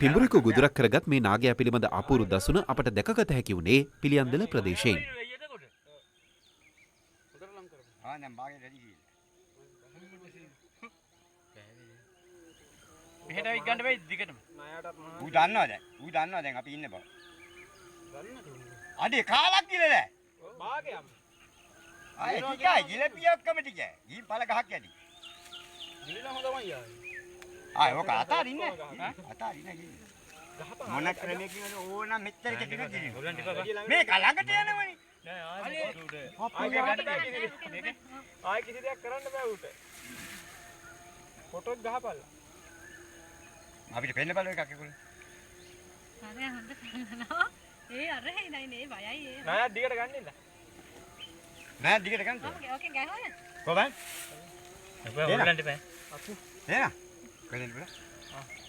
පිඹුරෙකු ගුදුරක් කරගත් මේ නාගයා පිළිබඳ අපූරු දසුන අපට දැකගත හැකි වුණේ පිළියන්දල ප්‍රදේශයෙන්. ඌ දන්නවා දැන් අපි ඉන්න බව. අඩේ කාලක් ගිලලා. භාගයම. ආයේ ටිකයි ජිලපියක්කම ටිකයි. ගිහින් පළ ගහක් යටි. ගිලිලා හොඳමයි ආයේ. ආයේ ඔක අතාරින්නේ. අතාරින්නේ ගිහින්. මොන ක්‍රමයකින්ද ඕන මෙච්චර කෙටික ගිහින්. මේක ළඟට යනවනේ. නෑ ආයේ කිසි දෙයක් කරන්න බෑ ඌට. ෆොටෝත් ගහපල්ලා. අපිට පෙන්න බලව එකක් ඒගොල්ලෝ. හරි හොඳ පෙන්නනවා. ඒ අර හේ නයි නේ බයයි ඒ. නෑ දිගට ගන්නින්න. නෑ දිගට ගන්න. ඕකේ ගහන්න. කොහොමද? අපේ හොල්ලන්ට බෑ. එන. කලින් බල.